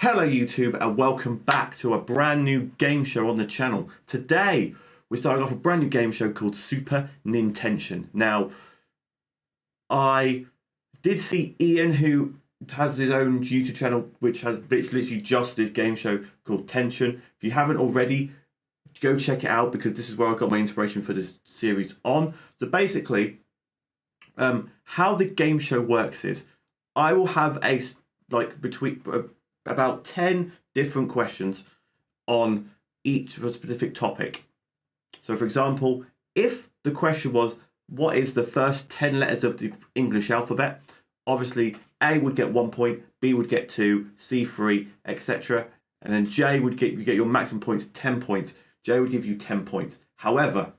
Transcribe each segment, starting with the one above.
Hello YouTube and welcome back to a brand new game show on the channel. Today we're starting off a brand new game show called SuperNintension. Now I did see Ian, who has his own YouTube channel which has literally just this game show called Tension. If you haven't already, go check it out because this is where I got my inspiration for this series on. So basically how the game show works is I will have about 10 different questions on each of a specific topic. So for example, if the question was, what is the first 10 letters of the English alphabet? Obviously, A would get 1 point, B would get 2, C 3, etc. And then J would get your maximum points, 10 points. J would give you 10 points. However,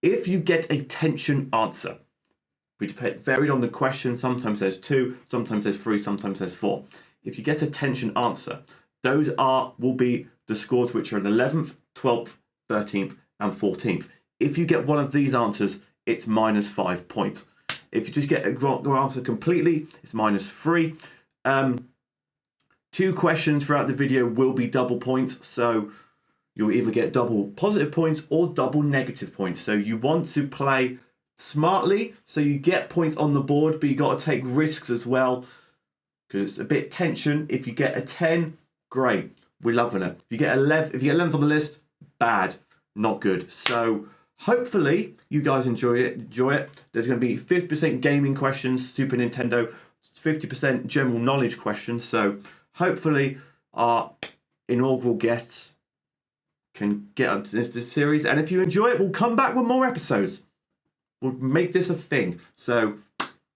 if you get a tension answer, which varied on the question, sometimes there's 2, sometimes there's 3, sometimes there's 4. If you get a tension answer, those will be the scores which are the 11th, 12th, 13th, and 14th. If you get one of these answers, it's minus 5 points. If you just get a wrong answer completely, it's minus 3. 2 questions throughout the video will be double points, so you'll either get double positive points or double negative points. So you want to play smartly, so you get points on the board, but you got to take risks as well. Because it's a bit tension. If you get a 10, great, we're loving it. If you get 11th on the list, bad, not good. So hopefully you guys enjoy it. There's going to be 50% gaming questions, Super Nintendo, 50% general knowledge questions. So hopefully our inaugural guests can get onto this series. And if you enjoy it, we'll come back with more episodes. We'll make this a thing. So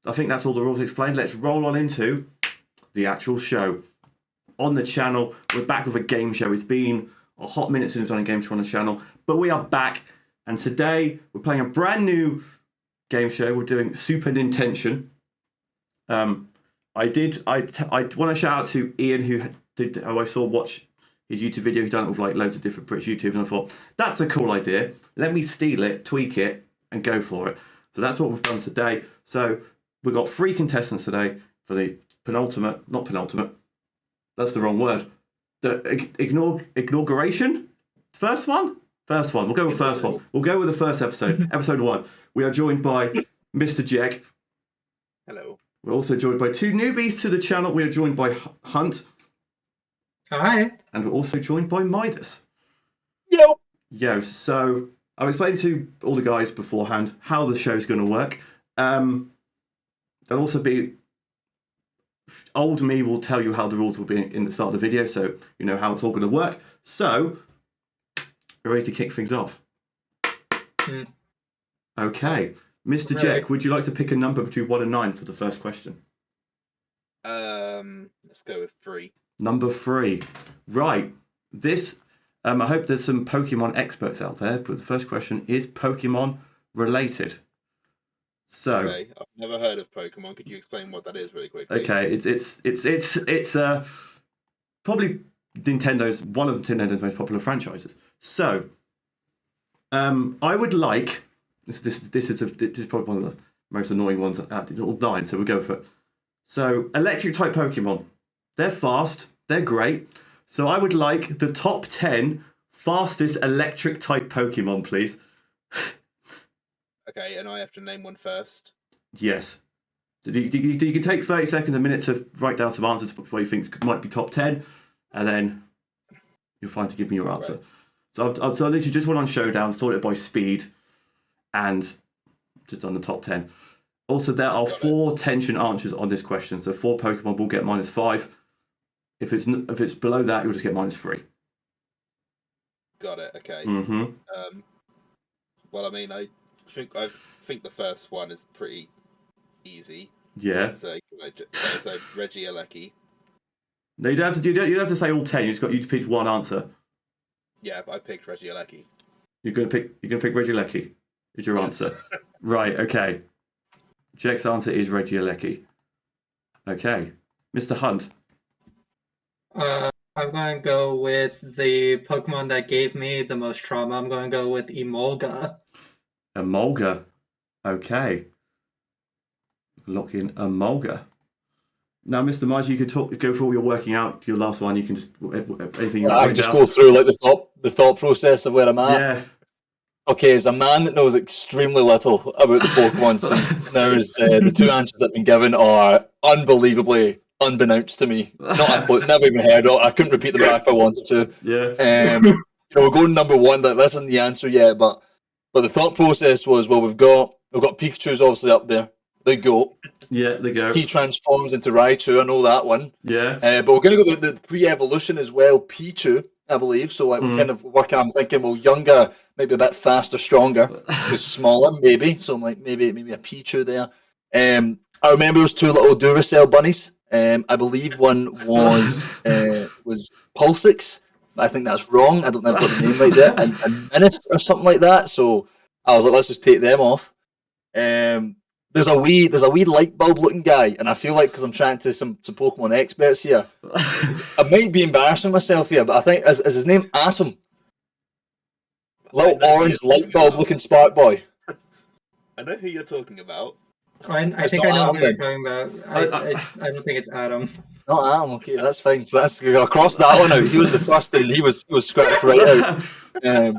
I think that's all the rules explained. Let's roll on into the actual show on the channel. We're back with a game show. It's been a hot minute since we've done a game show on the channel, but we are back, and today we're playing a brand new game show. We're doing SuperNintension. I want to shout out to Ian, who I saw watch his YouTube video. He's done it with like loads of different British YouTubers, and I thought that's a cool idea. Let me steal it, tweak it, and go for it. So that's what we've done today. So we've got 3 contestants today for the not penultimate, that's the wrong word. The inauguration? First one? First one. We'll go with first one. We'll go with the first episode, episode 1. We are joined by Mr. Jack. Hello. We're also joined by 2 newbies to the channel. We are joined by Hunt. Hi. And we're also joined by Midas. Yo. So I've explained to all the guys beforehand how the show's going to work. There'll also be old me will tell you how the rules will be in the start of the video, so you know how it's all going to work. So we're ready to kick things off. Okay, Mr. Jack, would you like to pick a number between 1 and 9 for the first question? Let's go with 3. Number 3. Right. This I hope there's some Pokemon experts out there, but the first question is Pokemon related. So Okay, I've never heard of Pokemon. Could you explain what that is really quickly? Okay, it's probably one of Nintendo's most popular franchises. So I would like this is probably one of the most annoying ones out of all 9, so we'll go for it. So electric type Pokemon, they're fast, they're great. So I would like the top 10 fastest electric type Pokemon, please. Okay, and I have to name one first? Yes. So you can take 30 seconds, a minute to write down some answers before you think might be top 10, and then you're fine to give me your answer. Right. So I literally just went on Showdown, sorted it by speed, and just done the top 10. Also, there are 4 tension answers on this question, so 4 Pokemon will get minus 5. If it's below that, you'll just get minus 3. Got it. Okay. Well, I mean, I think the first one is pretty easy. Yeah. So Regieleki. No, you don't have to say all 10. You just pick one answer. Yeah, but I picked Regieleki. You're gonna pick Regieleki. Is your answer? Right. Okay. Jack's answer is Regieleki. Okay, Mr. Hunt. I'm going to go with the Pokemon that gave me the most trauma. I'm going to go with Emolga. Emolga. Okay. Lock in Emolga. Now, Mr. Marge, you could go through all your working out. Your last one, you can just anything you I can just go through like the thought process of where I'm at. Yeah. Okay, as a man that knows extremely little about the Pokemon scene, there's the two answers I've been given are unbelievably unbeknownst to me. Not a clue, never even heard of. I couldn't repeat them back if I wanted to. Yeah. We're going number one. That this isn't the answer yet, but the thought process was, well, we've got Pikachu's obviously up there. The GOAT. Yeah, they go. He transforms into Raichu. I know that one. Yeah. But we're going to go the pre-evolution as well. Pichu, I believe. So like we kind of work. I'm thinking, well, younger, maybe a bit faster, stronger, is smaller, maybe. So I'm like maybe a Pichu there. I remember those two little Duracell bunnies. I believe one was Pulsix. I think that's wrong. I don't know if I've got the name right there. And Midas or something like that. So I was like, let's just take them off. There's a wee light bulb looking guy, and I feel like because I'm chatting to some Pokemon experts here, I might be embarrassing myself here, but I think is his name Atom? Little orange light bulb looking spark boy. I know who you're talking about. I think I know who you're talking about. I don't think it's Adam. Not Adam. Okay, that's fine. So that's across that one out. He was the first, and he was scratched right out.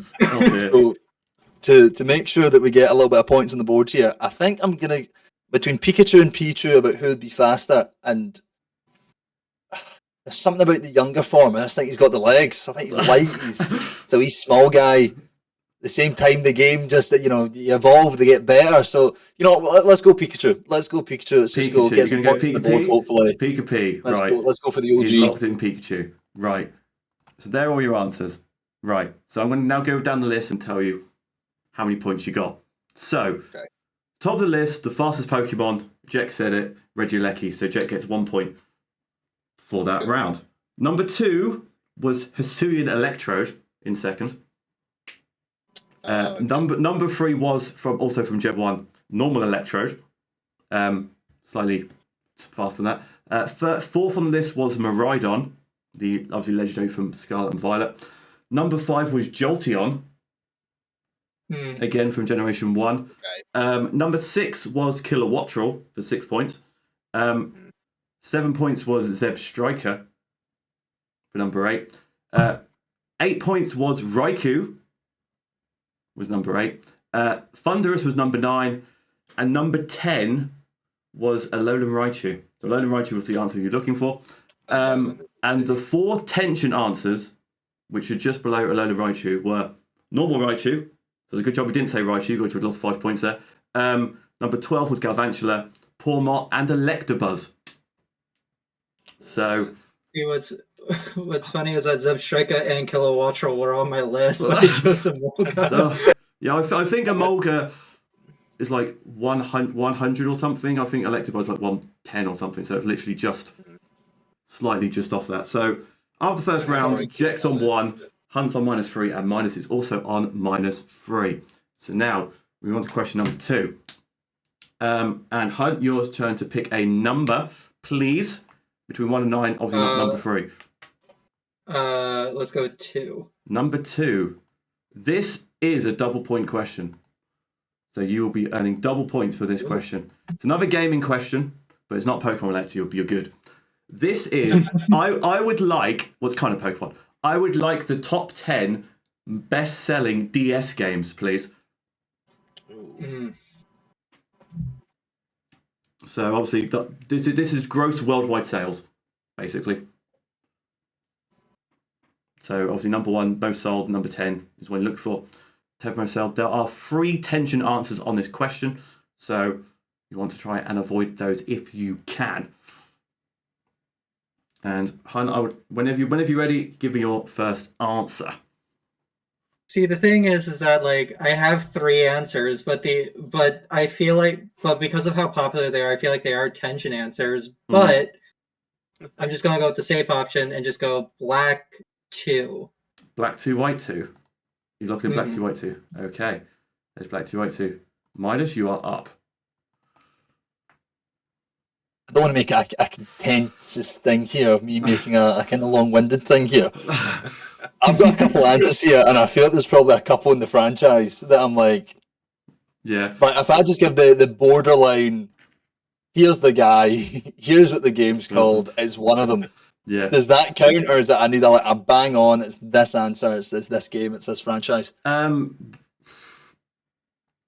So to make sure that we get a little bit of points on the board here, I think I'm gonna between Pikachu and Pichu about who'd be faster, and there's something about the younger form. I just think he's got the legs. I think he's light. He's a wee small guy. The same time the game just you evolve, they get better. So let's go Pikachu. Let's go Pikachu. Let's just go get some points on the board. Hopefully, Pika-P. Right. Let's go for the OG. He's locked in Pikachu. Right. So there are all your answers. Right. So I'm going to now go down the list and tell you how many points you got. So, top of the list, the fastest Pokemon. Jack said it. Regieleki. So Jack gets 1 point for that round. Number 2 was Hisuian Electrode in second. Number 3 was also from Gen 1, Normal Electrode. Slightly faster than that. Fourth on the list was Miraidon, the obviously legendary from Scarlet and Violet. Number 5 was Jolteon, again from Generation 1. Number 6 was Kilowattrel for 6 points. 7 points was Zeb Striker for number 8. 8 points was Raikou, was number 8. Thundurus was number 9. And number 10 was Alolan Raichu. So Alolan Raichu was the answer you're looking for. And the 4 tension answers, which are just below Alolan Raichu, were Normal Raichu. So it's a good job we didn't say Raichu, which would have lost 5 points there. Number 12 was Galvantula, Pawmot, and Electabuzz. So... What's funny is that Zebstrika and Kilowattrel were on my list, but I chose Emolga. Yeah, I think Emolga is like 100 or something. I think Electabuzz is like 110 or something. So it's literally just slightly just off that. So after the first round, Jack's on 1, Hunt's on -3, and Midas is also on -3. So now we on to question number 2. And Hunt, your turn to pick a number, please, between 1 and 9. Obviously not number 3. Let's go with 2. Number 2. This is a double point question. So you will be earning double points for this question. It's another gaming question, but it's not Pokemon related, so you're good. This is, I would like, what's kind of Pokemon? I would like the top 10 best-selling DS games, please. So obviously, this is gross worldwide sales, basically. So obviously, number 1, most sold. Number 10 is what you look for. 10 most sold. There are 3 tension answers on this question, so you want to try and avoid those if you can. And Hun, whenever you're ready, give me your first answer. See, the thing is that like I have 3 answers, but I feel like, but because of how popular they are, I feel like they are tension answers. But I'm just gonna go with the safe option and just go black 2. Black 2, white 2. You locked in black 2, white 2. Okay, there's black 2, white 2. Midas, you are up. I don't want to make a contentious thing here of me making a kind of long-winded thing here. I've got a couple answers here, and I feel like there's probably a couple in the franchise that I'm like, yeah. But if I just give the borderline here's the guy, here's what the game's called, it's one of them. Yeah. Does that count, or is it I need a bang on, it's this answer, it's this game, it's this franchise?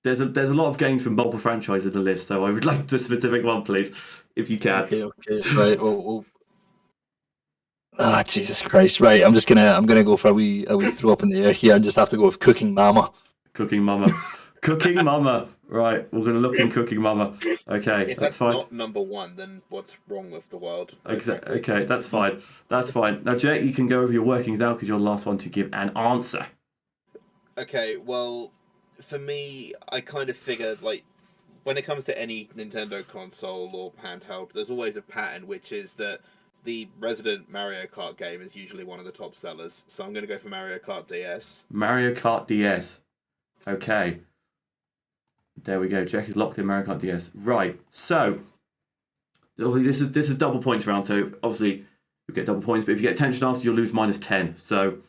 There's a lot of games from multiple franchises in the list, so I would like to a specific one, please, if you can. Okay, right. Well. Ah, Jesus Christ! Right, I'm gonna go for a wee throw up in the air here, and just have to go with Cooking Mama. Cooking Mama. Cooking Mama. Right, we're gonna look in Cooking Mama. Okay, If that's that's fine. not number one, then what's wrong with the world? Exactly. Okay, that's fine. That's fine. Now, Jake, you can go over your workings now because you're the last one to give an answer. Okay, well, for me, I kind of figured, like, when it comes to any Nintendo console or handheld, there's always a pattern, which is that the resident Mario Kart game is usually one of the top sellers. So I'm going to go for Mario Kart DS. Mario Kart DS. Okay. There we go. Jack is locked in Mario Kart DS. Right. So, obviously, this is double points round. So, obviously, you get double points. But if you get attention answer, you'll lose -10. So,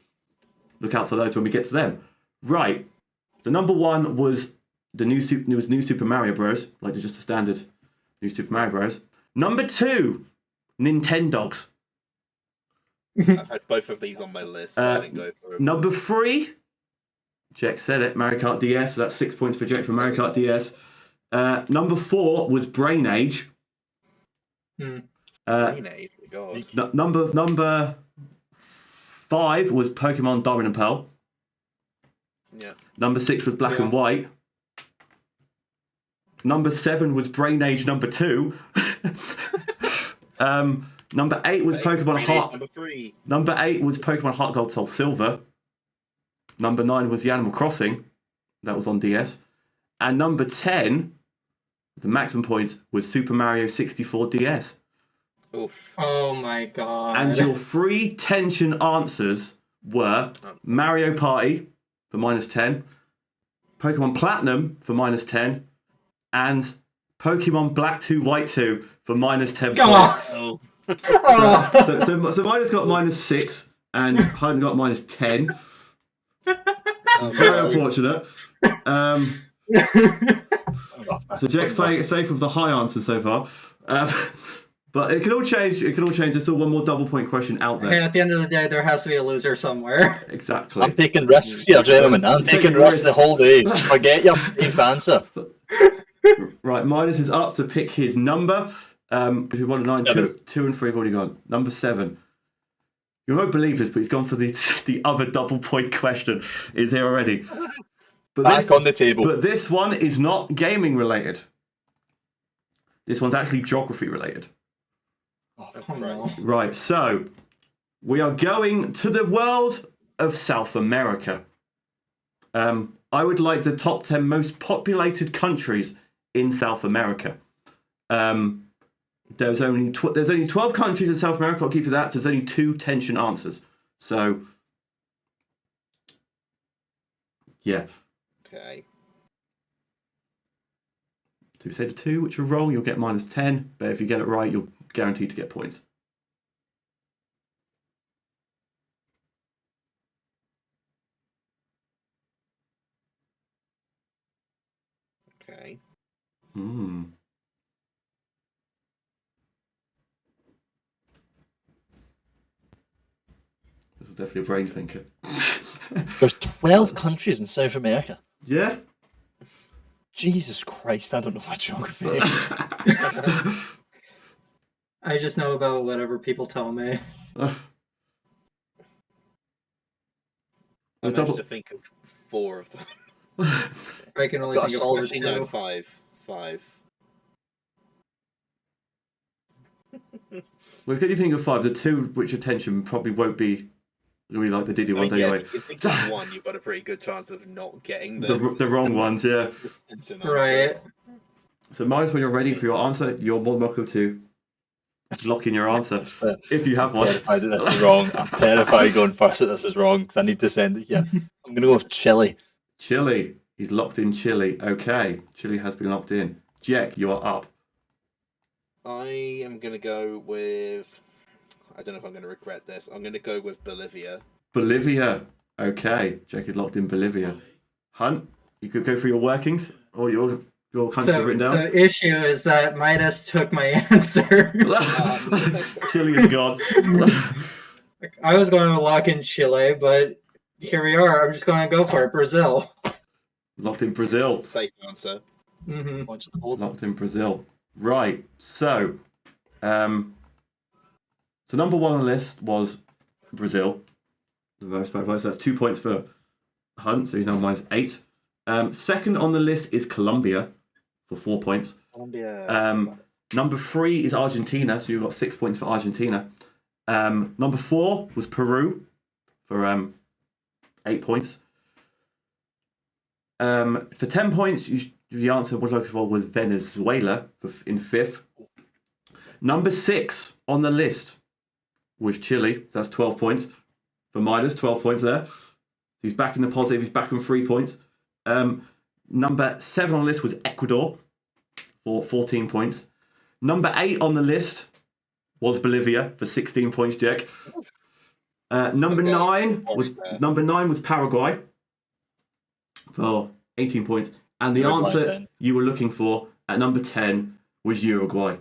look out for those when we get to them. Right. The number one was the new Super Mario Bros. Like just a standard new Super Mario Bros. Number two, Nintendogs. I've had both of these on my list, but I didn't go for them. Number three, Jack said it, Mario Kart DS. So that's 6 points for Jack for Mario Kart DS. Number four was Brain Age. Brain Age, God. Number five was Pokemon Diamond and Pearl. Yeah. Number six was Black and White. Number seven was Brain Age number 2. Number 8 was Pokemon Heart. Number 3. Number 8 was Pokemon Heart Gold Soul Silver. Number 9 was the Animal Crossing. That was on DS. And number 10, the maximum points, was Super Mario 64 DS. Oof. Oh my god. And your 3 tension answers were Mario Party for -10, Pokemon Platinum for -10, and Pokemon Black 2 White 2 for -10 points. Oh. So Midas got -6 and Hayden got -10. Very unfortunate. So Jack's playing it safe with the high answers so far. But it can all change. There's still one more double point question out there. Hey, at the end of the day, there has to be a loser somewhere. Exactly. I'm taking risks here, gentlemen. I'm taking risks the whole day. Forget your safe answer. Right, Midas is up to pick his number. Between 1 and 9, 2 and 3 have already gone. Number 7. You won't believe this, but he's gone for the other double point question. Is here already. But Back on the table. But this one is not gaming related. This one's actually geography related. Oh, no. Right, so we are going to the world of South America. I would like the top 10 most populated countries in South America. There's only 12 countries in South America. I'll give you that. So there's only 2 tension answers. So yeah. Okay. So if you say the 2 which are wrong, you'll get -10. But if you get it right, you're guaranteed to get points. Okay. This is definitely a brain thinker. There's 12 countries in South America. Yeah. Jesus Christ, I don't know my geography. I just know about whatever people tell me. I managed to think of 4 of them. I can only Got think a of 4 Actually, no, too. 5. Well, if you think of 5, the 2 which are tension probably won't be really like the Diddy ones anyway. If you think of 1, you've got a pretty good chance of not getting The wrong ones, yeah. Right. So, Miles, when you're ready for your answer, you're more than welcome to lock in your answer if you have I'm one. terrified that this is wrong. I'm terrified going first that this is wrong because I need to send it here. I'm going to go with Chile. Chile. He's locked in Chile. Okay. Chile has been locked in. Jack, you are up. I am going to go with... I don't know if I'm going to regret this. I'm going to go with Bolivia. Bolivia. Okay. Jack is locked in Bolivia. Hunt, you could go for your workings or your your country written So down? issue is that Midas took my answer. Chile is gone. I was going to lock in Chile, but here we are. I'm just going to go for it. Brazil. Locked in Brazil. Safe answer. Mm-hmm. Points to the board. Locked in Brazil. Right. So, so number one on the list was Brazil. The most so that's 2 points for Hunt, so he's now -8. Second on the list is Colombia for 4 points. Colombia. Number 3 is Argentina, so you've got 6 points for Argentina. Number 4 was Peru for 8 points. For 10 points, the answer was Venezuela in 5th. Number 6 on the list was Chile, so that's 12 points for Midas, 12 points there. He's back in the positive, he's back on 3 points. Number 7 on the list was Ecuador for 14 points. Number 8 on the list was Bolivia for 16 points, Jack. Number 9 was Paraguay for 18 points. And the Uruguay, answer 10. you were looking for at number 10 was Uruguay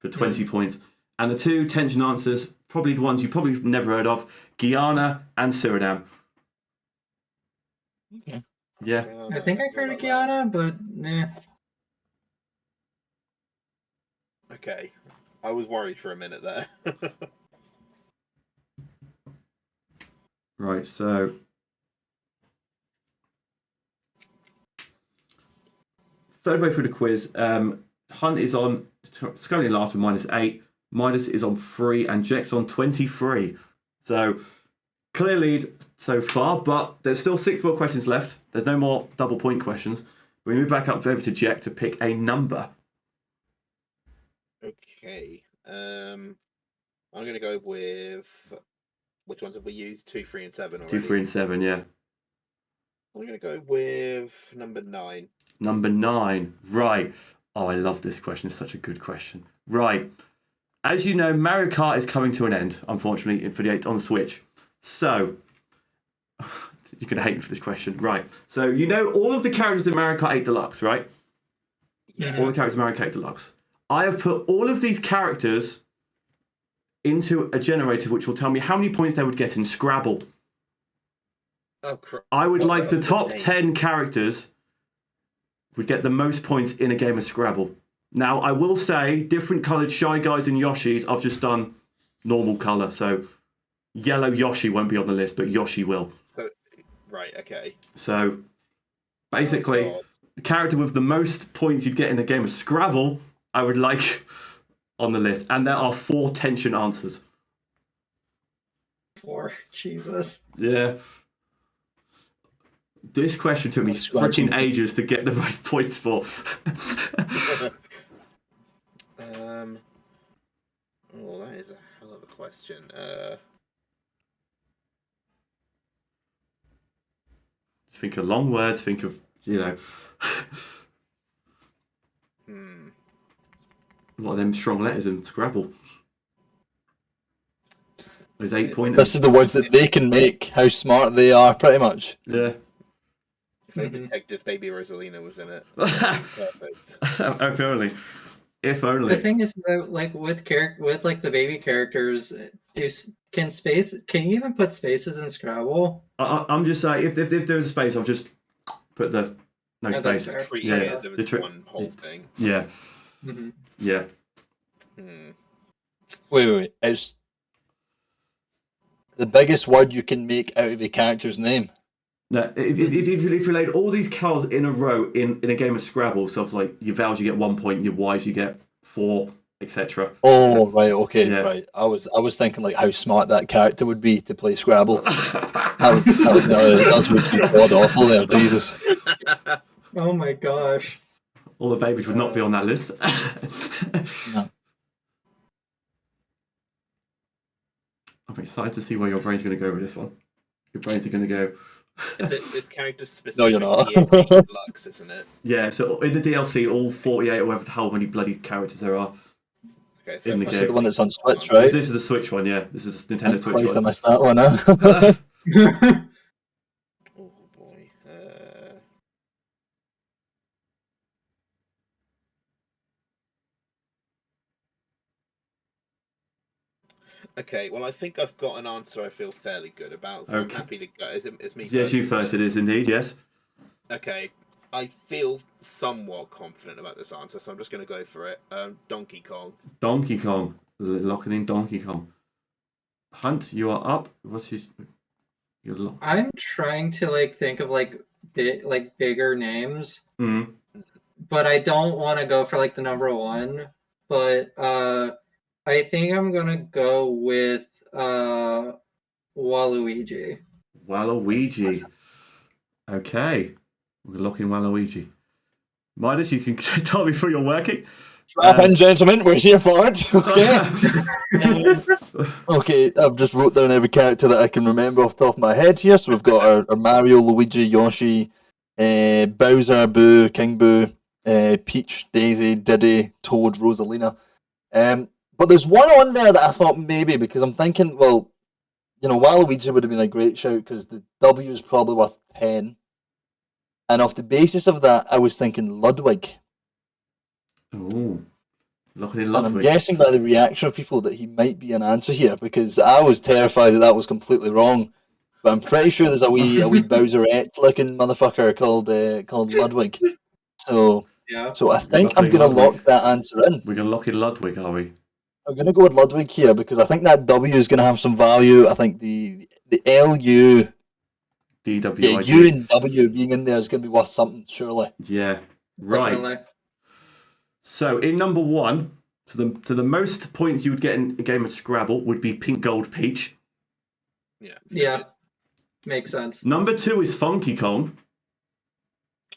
for 20 points. And the 2 tension answers, probably the ones you probably never heard of, Guyana and Suriname. Okay. Yeah. I think I've heard of Guyana, but nah. Okay. I was worried for a minute there. Right, so third way through the quiz. Hunt is on Scully last with -8. Midas is on 3 and Jack's on 23. So clear lead so far, but there's still 6 more questions left. There's no more double point questions. We move back up over to Jack to pick a number. Okay. I'm going to go with... Which ones have we used? 2, 3, and 7 already? 2, 3, and 7, yeah. I'm going to go with number 9. Number 9, right. Oh, I love this question. It's such a good question. Right. As you know, Mario Kart is coming to an end, unfortunately, for the 8 on the Switch. So, you're going to hate me for this question. Right. So, you know all of the characters in Mario Kart 8 Deluxe, right? Yeah. All the characters in Mario Kart 8 Deluxe. I have put all of these characters into a generator which will tell me how many points they would get in Scrabble. Oh, crap. I would like the top name? 10 characters would get the most points in a game of Scrabble. Now, I will say, different coloured Shy Guys and Yoshis, I've just done normal colour. So, yellow Yoshi won't be on the list, but Yoshi will. So, right, okay. So, basically, Oh, God. the character with the most points you'd get in a game of Scrabble, I would like on the list. And there are 4 tension answers. 4. Jesus. Yeah. This question took me freaking ages to get the right points for. Oh, that is a hell of a question. Think of long words, think of, what are them strong letters in Scrabble? Those 8 pointers. This is the words that they can make, how smart they are, pretty much. Yeah. If only Detective Baby Rosalina was in it. If Perfect. only. If only. The thing is that, like, with like the baby characters, can you even put spaces in Scrabble? I'm just saying, if there's a space, I'll just put the no Yeah, that's space. fair. Treat Yeah, it as if the it's trick- one whole thing. Yeah, Mm-hmm. yeah. Wait. It's the biggest word you can make out of a character's name. No, if you laid all these cards in a row in a game of Scrabble, so it's like your vowels you get 1 point, your Y's you get 4, etc. Oh, right, okay, Yeah. right. I was thinking like how smart that character would be to play Scrabble. That was would be god awful there, Jesus. Oh my gosh. All the babies would not be on that list. No. I'm excited to see where your brain's going to go with this one. Your brains are going to go. Is it this character specific? No, you're not. Deluxe, isn't it? Yeah, so in the DLC, all 48 or whatever how many bloody characters there are. Okay, so In the This game. is the one that's on Switch, So right? this is the Switch one, yeah. This is the Nintendo Switch Christ, I one. missed that one, huh? Oh boy. Okay, well, I think I've got an answer I feel fairly good about, so Okay. I'm happy to go. It's me Yes, first. you first. It is indeed. Yes. Okay, I feel somewhat confident about this answer, so I'm just going to go for it. Donkey Kong. Donkey Kong. Locking in Donkey Kong. Hunt, you are up. What's his? You're locked. I'm trying to like think of like bigger names, Mm. but I don't want to go for like the number one. But I think I'm gonna go with Waluigi. Waluigi. Okay. We're locking Waluigi. Midas, you can tell me through your working. Strap in, gentlemen. We're here for it. Okay. Okay, I've just wrote down every character that I can remember off the top of my head here. So we've got our Mario, Luigi, Yoshi, Bowser, Boo, King Boo, Peach, Daisy, Diddy, Toad, Rosalina. But there's one on there that I thought maybe, because I'm thinking, well, Waluigi would have been a great shout because the W is probably worth 10. And off the basis of that, I was thinking Ludwig. Ooh. Locking in And I'm Ludwig. guessing by the reaction of people that he might be an answer here, because I was terrified that was completely wrong. But I'm pretty sure there's a wee Bowserette looking motherfucker called Ludwig. So Yeah. I think Locking I'm gonna Ludwig. lock that answer in. We're gonna lock in Ludwig, are we? I'm gonna go with Ludwig here because I think that W is gonna have some value. I think the LU, DWIG. U and W being in there is gonna be worth something, surely. Yeah. Right. Definitely. So in number one, to the most points you would get in a game of Scrabble would be Pink Gold Peach. Yeah. Yeah. Makes sense. Number two is Funky Kong.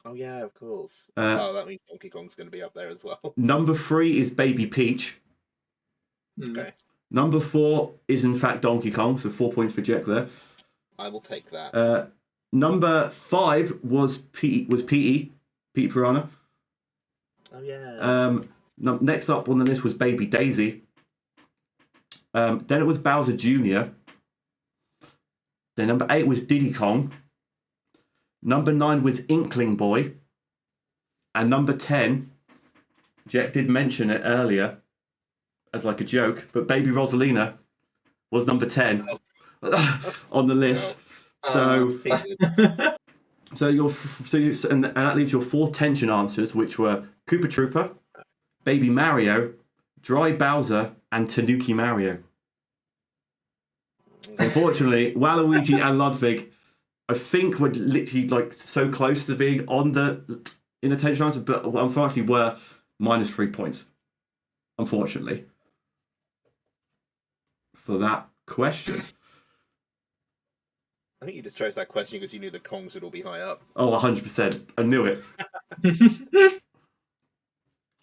Oh yeah, of course. Uh, That means Donkey Kong's going to be up there as well. Number three is Baby Peach. Okay, Number four is in fact Donkey Kong, so 4 points for Jack there. I will take that. Number five was Pete Piranha. Oh yeah. Next up on the list was Baby Daisy. Then it was Bowser Jr. Then number 8 was Diddy Kong. Number 9 was Inkling Boy. And number 10, Jack did mention it earlier as like a joke, but Baby Rosalina was number 10 on the list. So and that leaves your 4 tension answers, which were Koopa Trooper, Baby Mario, Dry Bowser, and Tanuki Mario. Unfortunately, Waluigi and Ludwig, I think, were literally like so close to being on the tension answer, but unfortunately were minus 3 points. Unfortunately, for that question. I think you just chose that question because you knew the Kongs would all be high up. Oh, 100%. I knew it.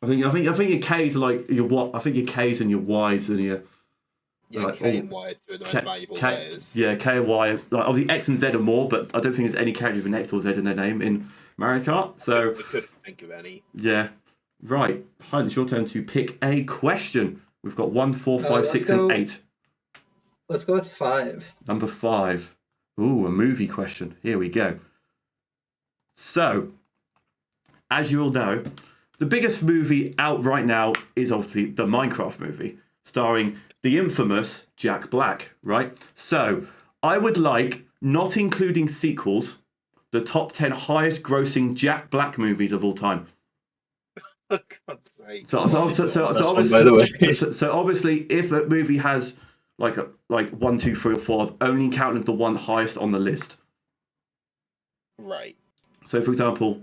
I think your K's are like your what? I think your K's and your Y's and your Yeah, K and Y are two of the most valuable letters. Yeah, K and Y. Like obviously X and Z are more, but I don't think there's any character with an X or Z in their name in Mario Kart. So I couldn't think of any. Yeah, right. Hunt, it's your turn to pick a question. We've got 1, 4, 5, 6, and 8. Let's go with 5. Number 5. Ooh, a movie question. Here we go. So, as you all know, the biggest movie out right now is obviously the Minecraft movie, starring the infamous Jack Black, right? So, I would like, not including sequels, the top 10 highest grossing Jack Black movies of all time. For God's sake. So obviously, if a movie has like 1, 2, 3, or 4, I've only counted the one highest on the list. Right. So, for example,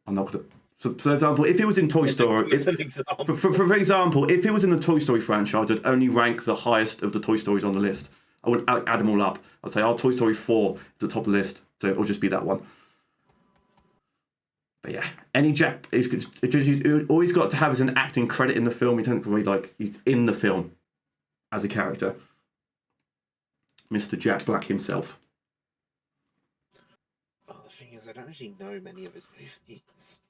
I'm not going to. So, for example, if it was in Toy Story, As an example. for example, if it was in the Toy Story franchise, I'd only rank the highest of the Toy Stories on the list. I would add them all up. I'd say, Toy Story 4 is the top of the list, so it'll just be that one. But yeah, any Jack, it's always got to have as an acting credit in the film. He's in the film as a character. Mr. Jack Black himself. Oh, the thing is, I don't actually know many of his movies.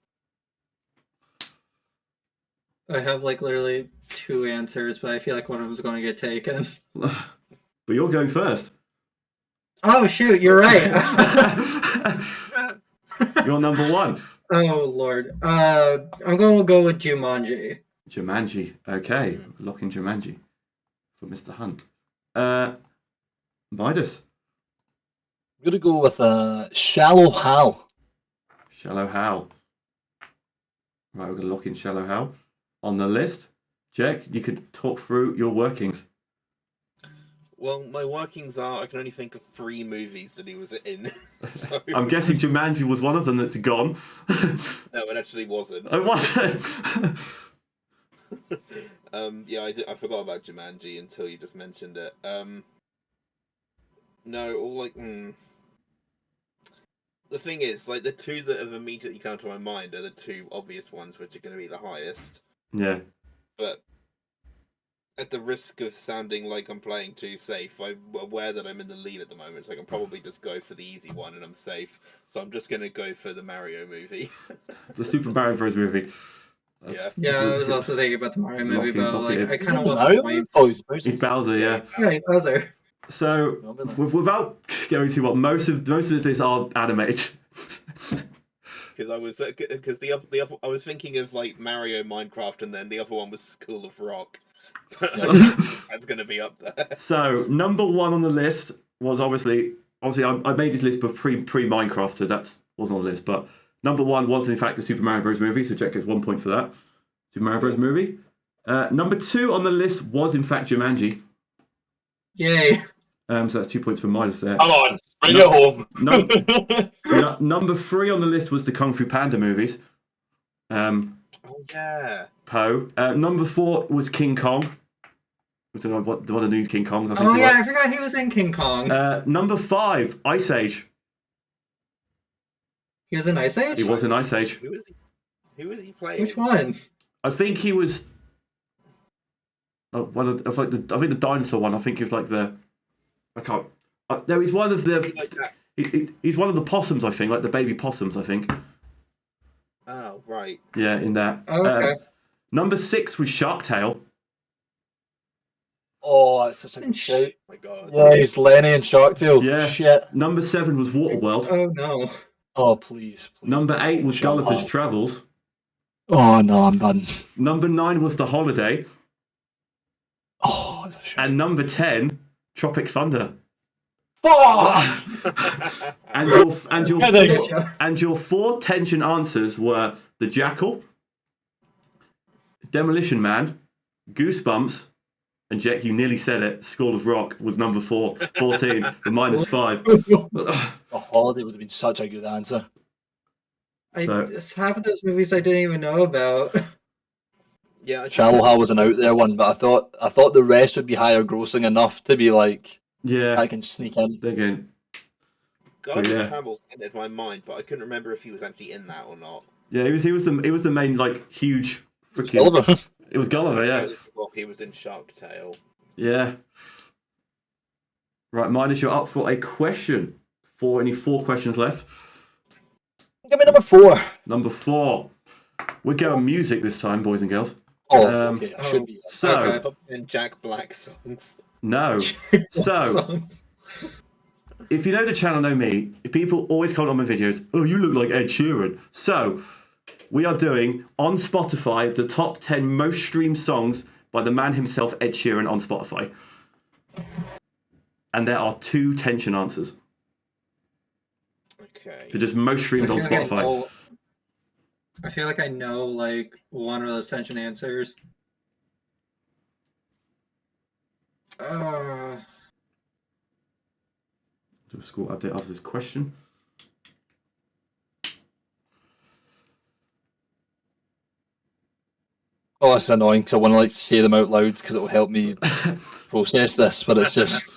I have like literally 2 answers, but I feel like one of them is going to get taken. But you're going first. Oh shoot, you're right. You're number 1. Oh lord. I'm going to go with Jumanji. Jumanji. Okay, locking Jumanji for Mr. Hunt. Midas. I'm gonna go with Shallow Hal. Shallow Hal. Right, we're going to lock in Shallow Hal on the list. Jack, you could talk through your workings. Well, my workings are I can only think of 3 movies that he was in. So... I'm guessing Jumanji was one of them that's gone. No, it actually wasn't. Oh, wasn't? Yeah, I forgot about Jumanji until you just mentioned it. No, all like... The thing is, like, the 2 that have immediately come to my mind are the 2 obvious ones, which are going to be the highest. Yeah. But at the risk of sounding like I'm playing too safe, I'm aware that I'm in the lead at the moment, so I can probably just go for the easy one and I'm safe. So I'm just going to go for the Mario movie. The Super Mario Bros. Movie. Yeah, I was also thinking about the Mario movie, but like, I kind of want the points. Oh, he's Bowser. He's Bowser, yeah. Yeah, he's Bowser. So, without going to what most of this are animated. Because I was thinking of like Mario, Minecraft, and then the other one was School of Rock. That's going to be up there. So number 1 on the list was obviously I made this list pre Minecraft, so that wasn't on the list. But number 1 was in fact the Super Mario Bros. Movie, so Jack gets 1 point for that. Super Mario Bros. Movie. Number 2 on the list was in fact Jumanji. Yay! So that's 2 points for Midas there. Come on, bring it home. Number 3 on the list was the Kung Fu Panda movies. Oh yeah. Poe. Number 4 was King Kong. I don't know what the new King Kongs. I forgot he was in King Kong. Number 5, Ice Age. He was in Ice Age? He was in Ice Age. Who was he playing? Which one? I think he was one of like the the dinosaur one. I think he was like the no, he's one of the he's one of the possums. I think like the baby possums. I think. Oh right. Yeah, in that. Oh, okay. Number 6 was Shark Tale. Oh, that's such a shout. Oh my god. Yeah, he's Lenny and Shark Tale. Yeah. Shit. Number 7 was Waterworld. Oh no. Oh please. Number 8 was Gulliver's Travels. Oh no, I'm done. Number 9 was The Holiday. Oh, that's a shit. And number 10, Tropic Thunder. Fuck! and your 4 tension answers were The Jackal, Demolition Man, Goosebumps, and Jack, you nearly said it. School of Rock was number 4, 14, the -5. The Holiday would have been such a good answer. Half of those movies I didn't even know about. Yeah, Shallow Hal was an out there one, but I thought the rest would be higher grossing enough to be like, yeah, I can sneak in. Again. Gulliver's Travels entered my mind, but I couldn't remember if he was actually in that or not. Yeah, he was the main like huge freaking. Gulliver. It was Gulliver, yeah. He was in Shark Tale. Yeah. Right, Midas, you're up for a question. Only 4 questions left. Give me number 4. Number 4. We're going music this time, boys and girls. Oh, okay. I should be. So, in Jack Black songs. No. So, if you know the channel, know me, if people always comment on my videos, oh, you look like Ed Sheeran. So, we are doing, on Spotify, the top 10 most streamed songs by the man himself, Ed Sheeran, on Spotify. And there are 2 tension answers. Okay. So just most streamed on Spotify. I feel like I know like one of those tension answers. Do a score update after this question. Oh, it's annoying because I want to like say them out loud because it will help me process this, but it's just.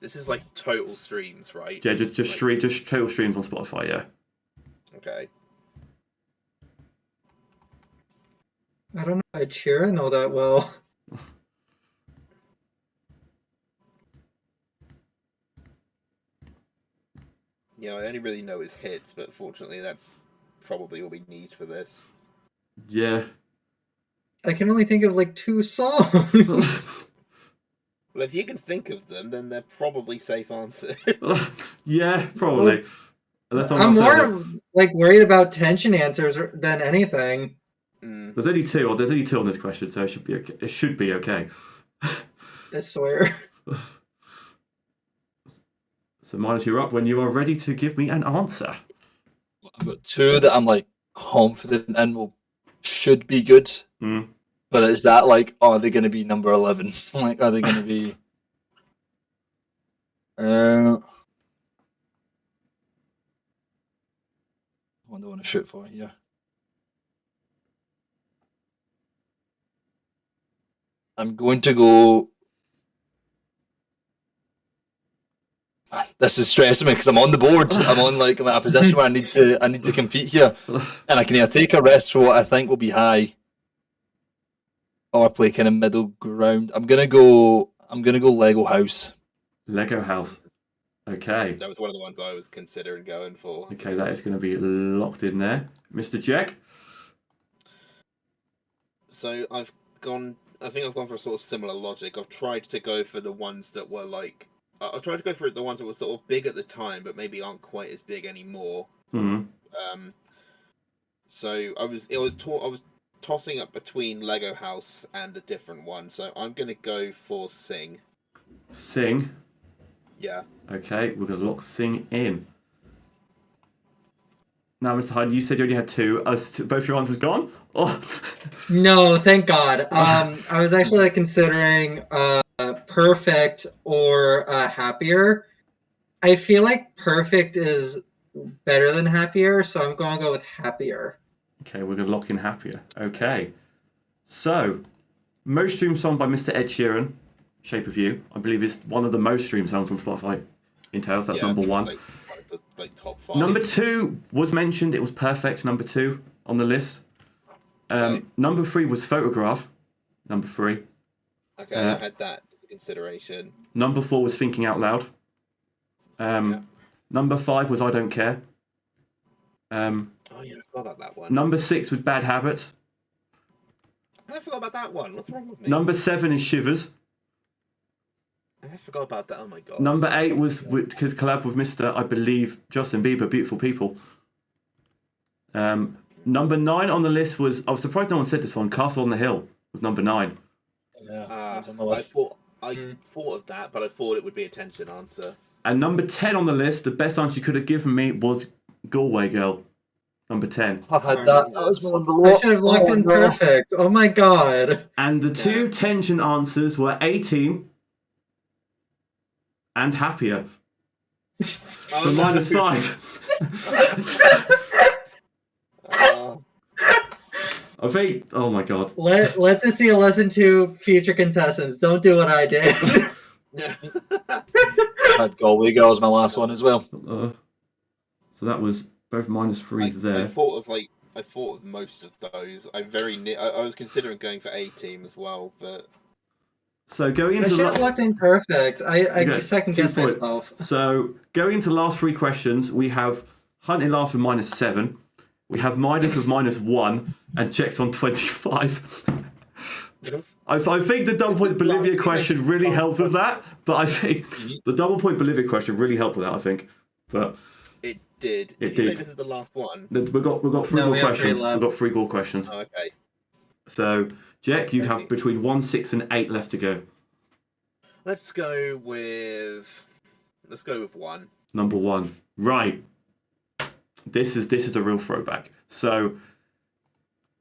This is like total streams, right? Yeah, just total streams on Spotify. Yeah. Okay. I don't know Ed Sheeran all that well. Yeah, I only really know his hits, but fortunately that's probably all we need for this. Yeah. I can only think of like 2 songs. Well, if you can think of them, then they're probably safe answers. Yeah, probably. I'm more like worried about tension answers than anything. There's only two, or there's only two on this question, so it should be okay. It should be okay. I swear. So Midas, you're up when you are ready to give me an answer. I've got two that I'm like confident in will should be good. But is that like, are they going to be number 11? Like, are they going to be? What do I want to shoot for here? I'm going to go. This is stressing me because I'm on the board. I'm at a position where I need to compete here, and I can either take a risk for what I think will be high, or play kind of middle ground. I'm gonna go Lego House. Lego House. Okay. That was one of the ones I was considering going for. Okay, that is going to be locked in there, Mr. Jack. So I think I've gone for a sort of similar logic. I've tried to go for the ones that were like. I've tried to go for the ones that were sort of big at the time, but maybe aren't quite as big anymore. So I was tossing up between Lego House and a different one. So I'm gonna go for Sing. Sing. Yeah. Okay, we're gonna lock Sing in. Now, Mr. Hyde, you said you only had two. Both your answers gone? Oh. No, thank God. I was actually considering Perfect or Happier. I feel like Perfect is better than Happier, so I'm going to go with Happier. Okay, we're going to lock in Happier. Okay. So, most streamed song by Mr. Ed Sheeran, Shape of You, I believe is one of the most streamed songs on Spotify in Tails. That's number one. Like top 5. Number 2 was mentioned. It was Perfect, number 2 on the list. Number 3 was Photograph, number 3. Okay, I had that as a consideration. Number 4 was Thinking Out Loud. Number 5 was I Don't Care. Oh yeah, I forgot about that one. Number 6 was Bad Habits. I forgot about that one. What's wrong with me? Number 7 is Shivers. I forgot about that. Oh my god. Number 8 was his collab with Mr. I believe Justin Bieber, Beautiful People. Number 9 on the list was, I was surprised no one said this one, Castle on the Hill was number 9. I thought of that, but I thought it would be a tension answer. And number 10 on the list, the best answer you could have given me was Galway Girl. Number 10. I had that. That was my number. I should have locked in Perfect. Oh my god. And the two tension answers were A-Team and Happier. For minus 5. I think, oh my god. Let this be a lesson to future contestants. Don't do what I did. I had Galway Girl as my last one as well. So that was both minus 3s there. I thought of most of those. I was considering going for A-Team as well, but so going into I should have locked in Perfect. I second guessed 2 points. myself. So going into the last 3 questions, we have Hunt in last with minus 7. We have Midas with minus 1 and Jack's on 25. I think the double point Bolivia question really helped with that, but I think the double point Bolivia question really helped with that. I think, but it did. It Did you did. say this is the last one? we've got 3 more questions. We've got 3 more questions. Oh, okay. So Jack, you have between 1, 6, and 8 left to go. Let's go with 1. Number 1, right? This is a real throwback. So,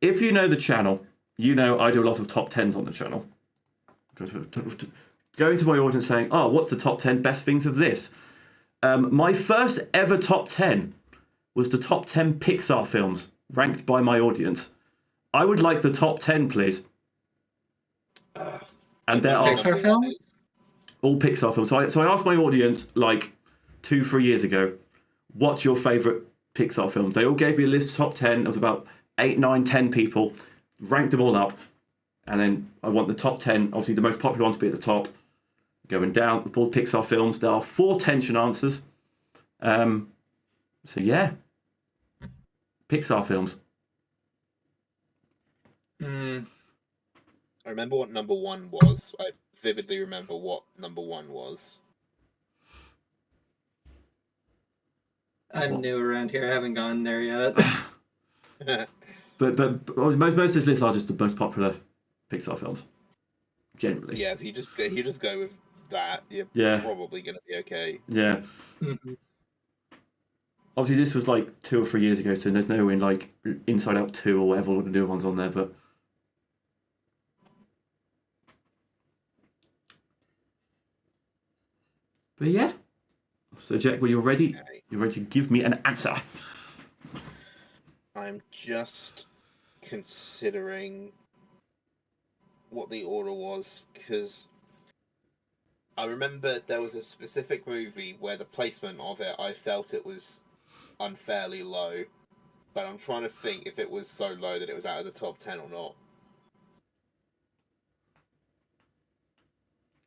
if you know the channel, you know I do a lot of top 10s on the channel. Going to my audience saying, oh, what's the top 10 best things of this? My first ever top 10 was the top 10 Pixar films ranked by my audience. I would like the top 10, please. And there are Pixar films? all Pixar films. So I asked my audience like 2-3 years ago, what's your favourite Pixar films? They all gave me a list, top 10. It was about 8, 9, 10 people. Ranked them all up. And then I want the top 10, obviously the most popular one to be at the top. Going down, all Pixar films. There are 4 tension answers. So yeah. Pixar films. I remember what number 1 was. I vividly remember what number 1 was. I'm new around here. I haven't gone there yet. But most of his lists are just the most popular Pixar films, generally. Yeah, if you just go with that, you're probably gonna be okay. Yeah. Mhm. Obviously, this was like 2 or 3 years ago, so there's no in like Inside Out 2 or whatever all the new ones on there, but. But yeah. So Jack, when you're ready, you're ready to give me an answer. I'm just considering what the order was, because I remember there was a specific movie where the placement of it, I felt it was unfairly low, but I'm trying to think if it was so low that it was out of the top 10 or not.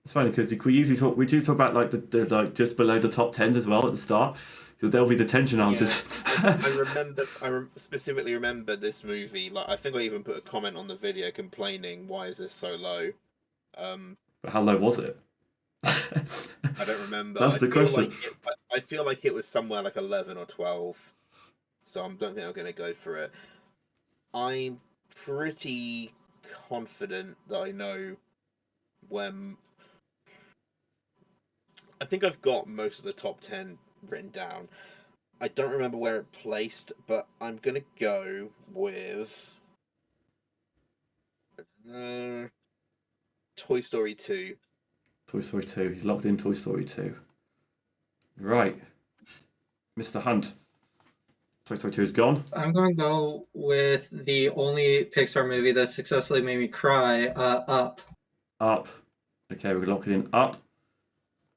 It's funny because we do talk about like the like just below the top 10s as well at the start, so there'll be the tension answers. Yeah, I specifically remember this movie. Like, I think I even put a comment on the video complaining, "Why is this so low?" But how low was it? I don't remember. That's the question. I feel like it was somewhere like 11 or 12, so I don't think I'm going to go for it. I'm pretty confident that I know when. I think I've got most of the top 10 written down. I don't remember where it placed, but I'm going to go with Toy Story 2. Toy Story 2. He's locked in Toy Story 2. Right. Mr. Hunt. Toy Story 2 is gone. I'm going to go with the only Pixar movie that successfully made me cry, Up. Up. Okay, we're locking in Up.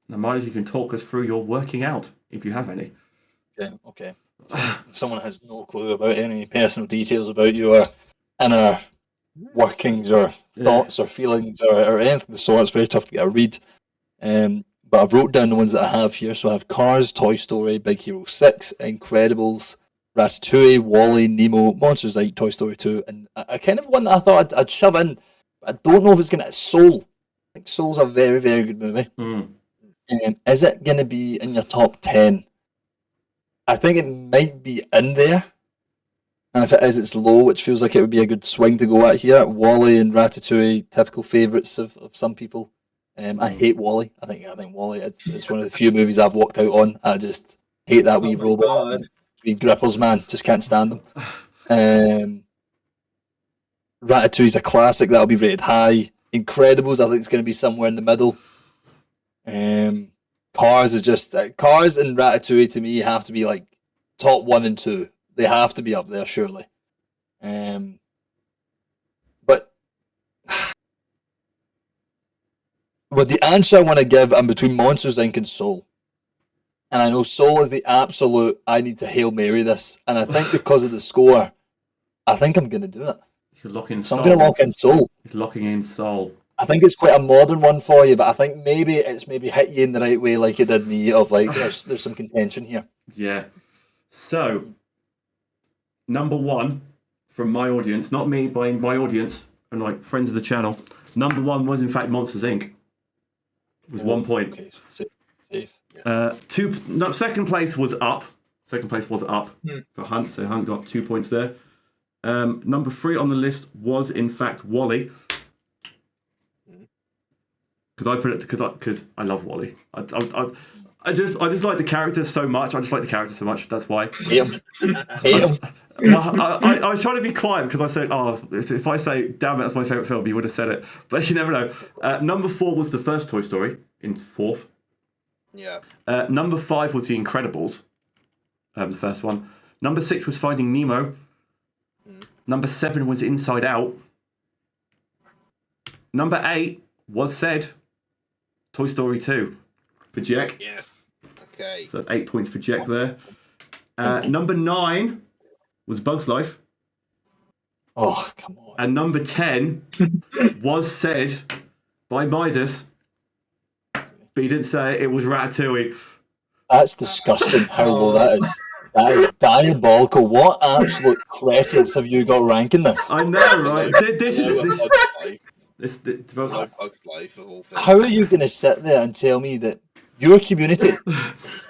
Now, Midas, you can talk us through your working out, if you have any. Yeah, okay. So, if someone has no clue about any personal details about your inner workings or thoughts or feelings or anything of the sort, it's very tough to get a read. But I've wrote down the ones that I have here. So I have Cars, Toy Story, Big Hero 6, Incredibles, Ratatouille, WALL-E, Nemo, Monsters Inc., Toy Story 2, and I kind of one that I thought I'd shove in. I don't know if it's going to Soul. I think Soul's a very, very good movie. Is it going to be in your top 10? I think it might be in there. And if it is, it's low, which feels like it would be a good swing to go at here. WALL-E and Ratatouille, typical favourites of some people. I hate WALL-E. I think WALL-E, it's one of the few movies I've walked out on. I just hate that wee robot. Wee grippers, man. Just can't stand them. Ratatouille's a classic. That'll be rated high. Incredibles, I think it's going to be somewhere in the middle. Cars is just... Cars and Ratatouille, to me, have to be like top 1 and 2. They have to be up there, surely. But the answer I want to give, I'm between Monsters Inc. and Soul. And I know Soul is the absolute, I need to Hail Mary this. And I think because of the score, I think I'm going to do it. You're locking in so Soul. I'm going to lock in Soul. He's locking in Soul. I think it's quite a modern one for you, but I think maybe it's hit you in the right way like it did me, of like, there's some contention here. Yeah. So, number 1 from my audience, not me, but my audience, and like friends of the channel, number 1 was in fact Monsters Inc. It was 1 point. Okay, safe. Second place was Up. Second place was Up for Hunt, so Hunt got 2 points there. Number 3 on the list was in fact WALL-E. Because I put it because I love WALL-E. I just like the character so much. That's why. Hate him. I was trying to be quiet because I said, if I say, damn it, that's my favourite film, you would have said it. But you never know. Number 4 was the first Toy Story in 4th. Yeah. Number 5 was The Incredibles, the first one. Number 6 was Finding Nemo. Number 7 was Inside Out. Number 8 was said Toy Story 2 for Jack. Yes. Okay. So that's 8 points for Jack there. Number 9 was Bug's Life. Oh, come on. And number 10 was said by Midas, but he didn't say it was Ratatouille. That's disgusting how low that is. That is diabolical. What absolute cretins have you got ranking this? I know, right? Bug's Life of all things. How are you going to sit there and tell me that your community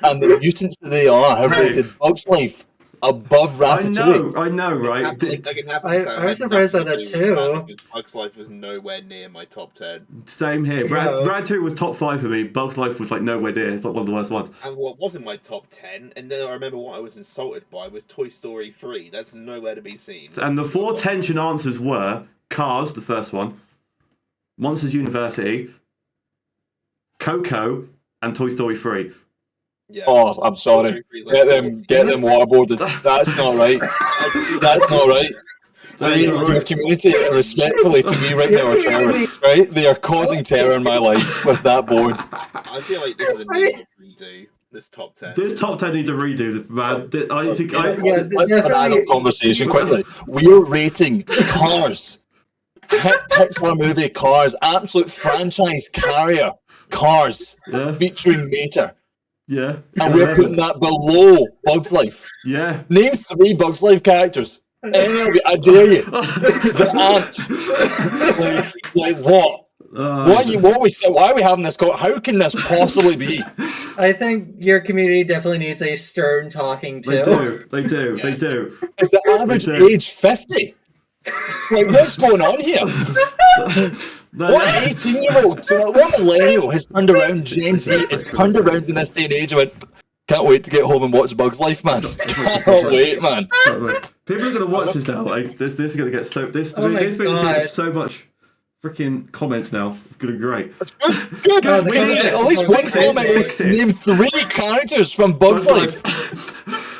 and the mutants that they are have rated Bug's Life above Ratatouille. I know, right? I can happily say I'm surprised at that too. Because Bugs Life was nowhere near my top 10. Same here. Yeah. Ratatouille was top 5 for me. Bugs Life was like nowhere near. It's like one of the worst ones. And what was in my top 10, and then I remember what I was insulted by, was Toy Story 3. That's nowhere to be seen. And the 4 tension answers were Cars, the first one, Monsters University, Coco, and Toy Story 3. Yeah. Oh, I'm sorry. Get them waterboarded. That's not right. That's not right. Your community, respectfully to me right now, are terrorists, right? They are causing terror in my life with that board. I feel like this is a need to redo. This top 10. This top 10 needs a redo, man. Let's have an adult conversation quickly. We're rating Cars. Pixar movie Cars. Absolute franchise carrier. Cars. Yeah. Featuring Mater. Yeah. And we're putting that below Bugs Life. Yeah. Name 3 Bugs Life characters. Anyway, I dare you. The ant. Like what? Why are we having this call? How can this possibly be? I think your community definitely needs a stern talking to. They do. Is the average age 50? Like, what's going on here? What 18-year-old, what millennial has turned around, Gen Z, has turned around in this day and age and went, can't wait to get home and watch Bugs Life, man. Can't wait, man. People are going to watch this now. Like, this is going to get so... This is going to get so much freaking comments now. It's going to be great. Good. God, At least one comment is name 3 characters from Bugs Life.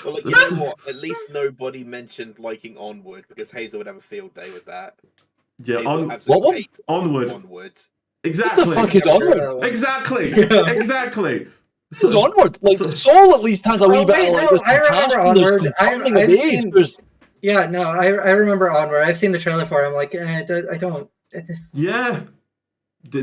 Well, like, you know what? At least nobody mentioned liking Onward, because Hazel would have a field day with that. Yeah, Onward. Exactly. What the fuck is Onward? Exactly. This is Onward. Like, Soul at least has a wee bit of like this I remember Onward. Yeah, no, I remember Onward. I've seen the trailer for it. I'm like, I don't. Yeah. I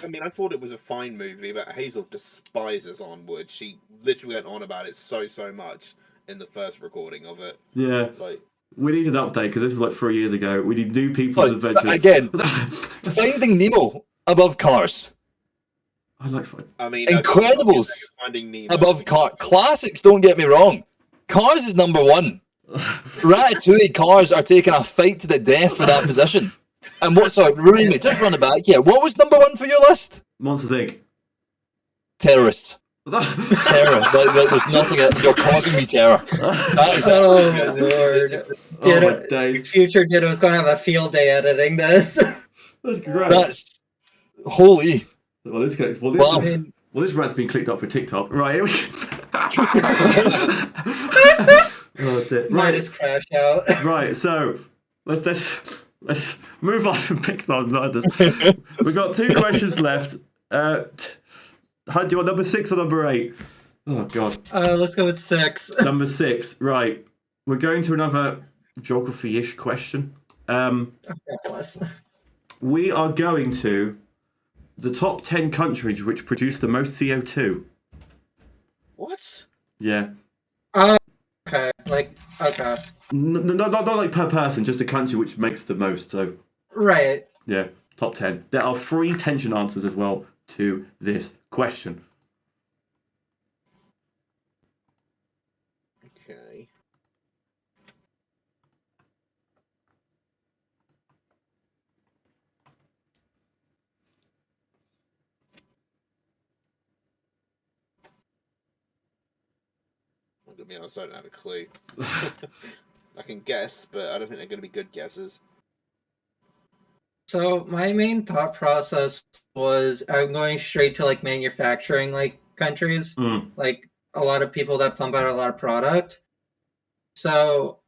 mean, I thought it was a fine movie, but Hazel despises Onward. She literally went on about it so much in the first recording of it. Yeah. Like, we need an update because this was like 3 years ago. We need new people's adventures. Again, Finding Nemo above Cars. I like. I mean, Incredibles Finding Nemo above Cars. Classics. Don't get me wrong. Cars is number 1. Ratatouille, Cars are taking a fight to the death for that position. And remind me, just run it back here. What was number 1 for your list? Monsters Inc. Terrorists. Terror. There's nothing. You're causing me terror. That is oh Lord. Oh, my days. Future Ditto is going to have a field day editing this. That's great. That's holy. Well, this rant's been clicked up for TikTok. Right, here we go. Midas crash out. Right, so let's move on from Pixar Midas. We've got 2 questions left. How do you want number 6 or number 8? Oh god. Let's go with 6. Number 6. Right. We're going to another geography-ish question. We are going to the top 10 countries which produce the most CO2. What? Yeah. Okay. Okay. Not like per person, just a country which makes the most. So. Right. Yeah. Top 10. There are 3 tension answers as well to this question. Okay. I'm gonna be honest, I don't have a clue. I can guess, but I don't think they're going to be good guesses. So my main thought process was I'm going straight to like manufacturing like countries, like a lot of people that pump out a lot of product. So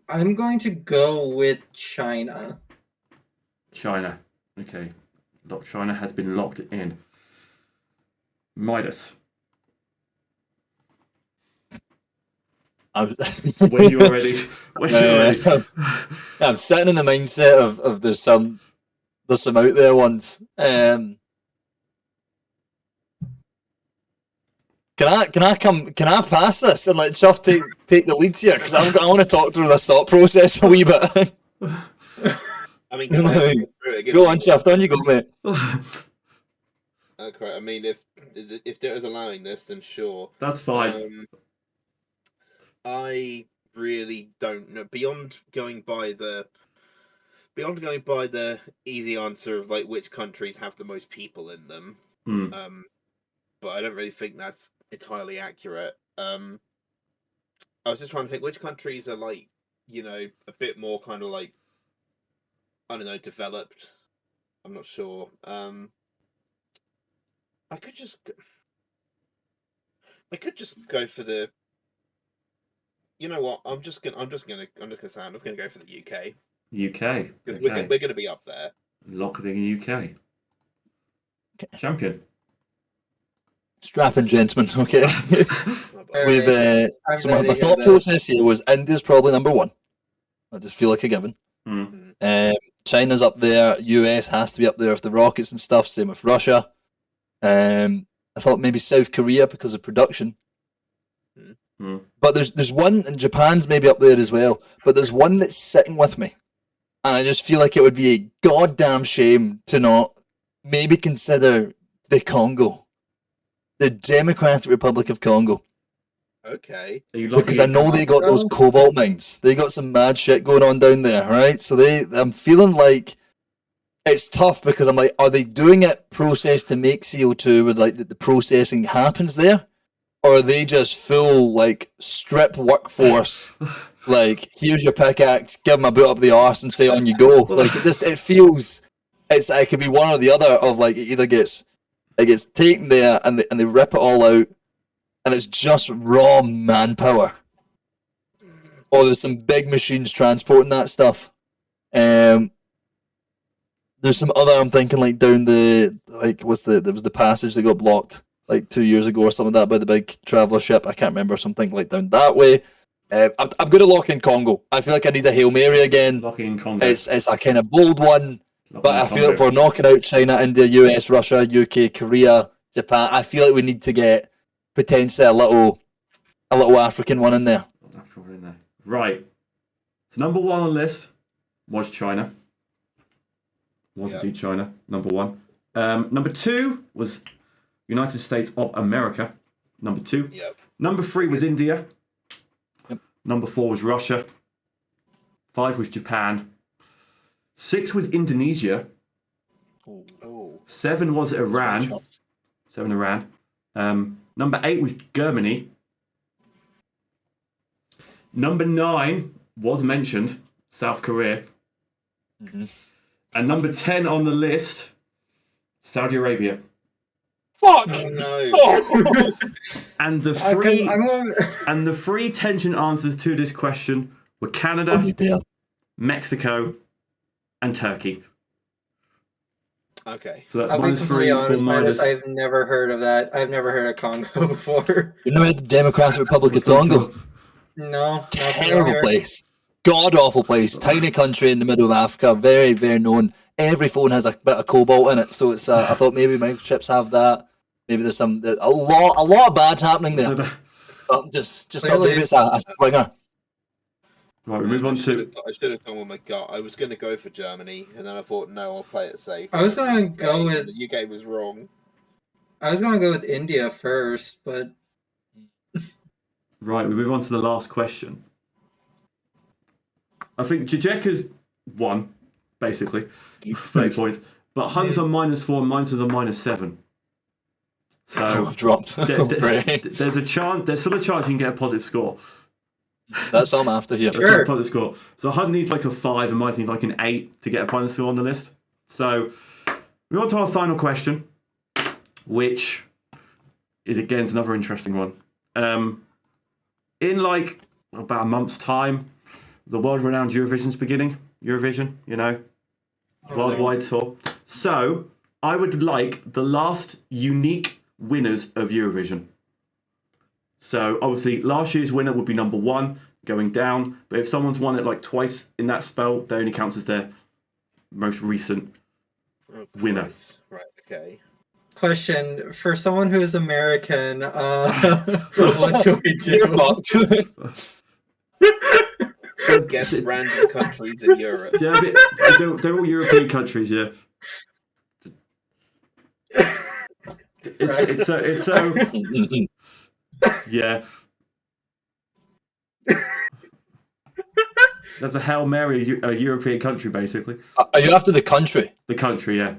I'm going to go with China. China. Okay. China has been locked in. Midas. When you're ready. I'm sitting in the mindset of there's some out there ones. Can I pass this and let Chuff take the leads here? Because I want to talk through this thought process a wee bit. I mean, go on, Chuff. On you go, mate. Okay. I mean, if Ditto's allowing this, then sure. That's fine. I really don't know. Beyond going by the easy answer of like which countries have the most people in them, but I don't really think that's entirely accurate. I was just trying to think which countries are like, a bit more kind of like, I don't know, developed. I'm not sure. I could just go for the. You know what? I'm just gonna go for the UK UK. because Okay. we're gonna be up there. Lock it in UK. Okay. Champion. Strapping gentlemen, okay. We've so my ready to thought go. process here was India's probably number one. I just feel like a given. China's up there. US has to be up there with the rockets and stuff. Same with Russia. I thought maybe South Korea because of production. But there's one, and Japan's maybe up there as well. But there's one that's sitting with me, and I just feel like it would be a goddamn shame to not maybe consider the Congo, the Democratic Republic of Congo. Okay. Because I know they got those cobalt mines. They got some mad shit going on down there, right? So I'm feeling like it's tough because I'm like, are they doing it processed to make CO2 with like the processing happens there? Or are they just full like strip workforce? Like, here's your pickaxe, give them a boot up the arse and say on you go. Like it feels it could be one or the other of like it gets taken there and they rip it all out and it's just raw manpower. Or there's some big machines transporting that stuff. There's some other I'm thinking like down there was the passage that got blocked like 2 years ago or something like that by the big traveller ship. I can't remember, something like down that way. I'm going to lock in Congo. I feel like I need a Hail Mary again. Locking in Congo. It's a kind of bold one, but I feel like for knocking out China, India, US, Russia, UK, Korea, Japan, I feel like we need to get potentially a little African one in there. Right. So number one on the list was China. Indeed China, number one. Number two was United States of America. Number two. Yep. Number three was India. Yep. Number four was Russia. 5 was Japan. 6 was Indonesia. Oh. 7 was Iran. 7 Iran. Number 8 was Germany. Number 9 was mentioned, South Korea. And number 10 on the list, Saudi Arabia. Fuck! Oh, no. And the three tension answers to this question were Canada, Mexico, and Turkey. Okay. So that's I'll be completely honest, Midas, I've never heard of that. I've never heard of Congo before. You never heard the Democratic Republic of Congo? No. Terrible place. God awful place. Tiny country in the middle of Africa. Very, very known. Every phone has a bit of cobalt in it. So it's I thought maybe microchips have that. Maybe there's a lot of bad happening there. Just maybe it's a springer. Right, we move on to. I should have gone with my gut. I was going to go for Germany, and then I thought, no, I'll play it safe. I was going to go with. The UK was wrong. I was going to go with India first, but. Right, we move on to the last question. I think Jajeka's won, basically, 30 points. But Hunt's on -4 and mine's on -7. So I've dropped. There's a chance. There's still a chance you can get a positive score. That's all I'm after here. Sure. Positive score. So Hunt needs like a 5 and mine needs like an 8 to get a positive score on the list. So we on to our final question, which is again another interesting one. In like about a month's time, the world-renowned Eurovision's beginning. Eurovision, worldwide tour. So I would like the last unique winners of Eurovision. So obviously last year's winner would be number 1 going down, but if someone's won it like twice in that spell, they only counts as their most recent winner. Right, okay. Question, for someone who's American, what do we do? Guess random countries in Europe. Yeah, they're all European countries, yeah. It's so yeah. That's a Hail Mary, a European country, basically. Are you after the country? The country, yeah.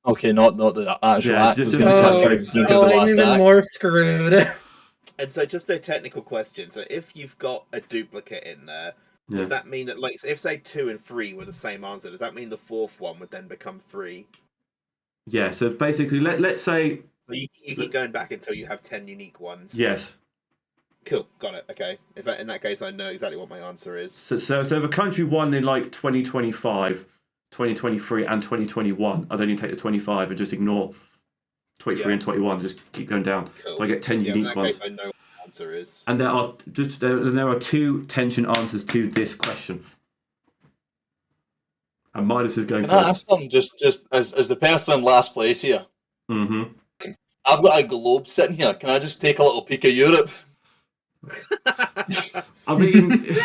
Okay, not the actual Yeah, act. I was just gonna say, the I'm country. thinking of the I'm last even act. more screwed. And so, just a technical question. So, if you've got a duplicate in there, Yeah. does that mean that, like, if say 2 and 3 were the same answer, does that mean the fourth one would then become 3? Yeah, so basically, let's say... So you keep going back until you have 10 unique ones. Yes. Cool, got it. Okay. In that case, I know exactly what my answer is. So if a country won in, like, 2025, 2023, and 2021, I'd only take the 25 and just ignore 23 and 21, just keep going down. Cool. So I get 10 in unique that ones. case, I know what the answer is. And there are 2 tension answers to this question. And Midas is going Can I first. ask something just as the person in last place here? Mm-hmm. I've got a globe sitting here. Can I just take a little peek of Europe? I mean...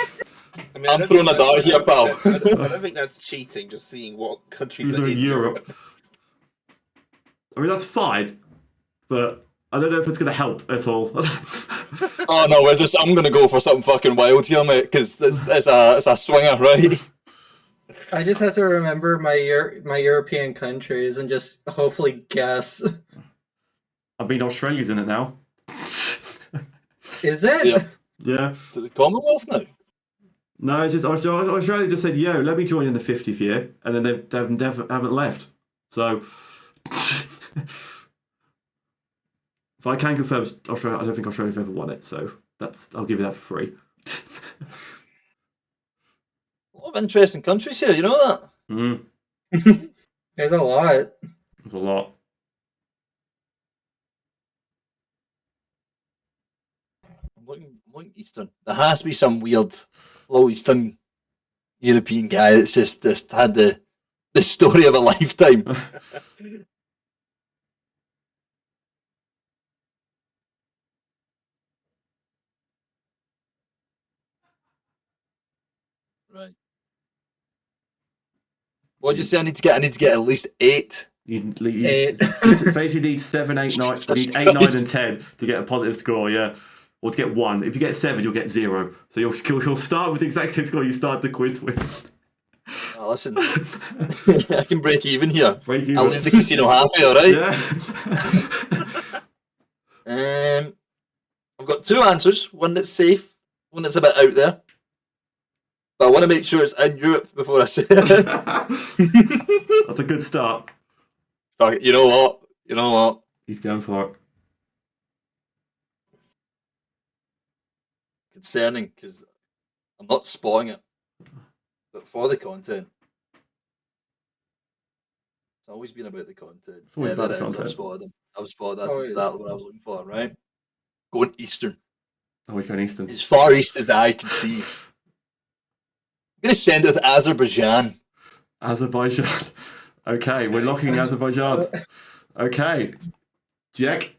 I'm throwing a dart here, pal. I don't think that's cheating, just seeing what countries are in Europe. I mean, that's fine, but I don't know if it's going to help at all. Oh no, I'm gonna go for something fucking wild here, mate, because it's a swinger, right? I just have to remember my European countries and just hopefully guess. I mean, Australia's in it now. Is it? Yep. Yeah. To the Commonwealth now? No, it's just Australia just said, "Yo, let me join in the 50th year," and then they haven't left. So, if I can confirm Australia, I don't think Australia's ever won it. So I'll give you that for free. A lot of interesting countries here, you know that? There's a lot. There's a lot. I'm looking Eastern. There has to be some weird little Eastern European guy that's just had the story of a lifetime. Right. What did you say? I need to get at least 8. You Eight. basically need 7, 8, 9. You need 8, 9, and Christ. 10 to get a positive score. Yeah, or to get 1. If you get 7, you'll get 0. So you'll start with the exact same score you start the quiz with. Oh, listen, I can break even here. Break even. I'll leave the casino happy, all right? Yeah. I've got 2 answers. One that's safe, one that's a bit out there. But I want to make sure it's in Europe before I say it. That's a good start. Fuck it, you know what? He's going for it. Concerning, because I'm not spoiling it. But for the content. It's always been about the content. It's always about there the it is. content. I've spotted that's Always. exactly what I was looking for, right? Going Eastern. Always going Eastern. As far east as the eye can see. I'm going to send it with Azerbaijan. Azerbaijan. Okay, we're locking Azerbaijan. Okay. Jack.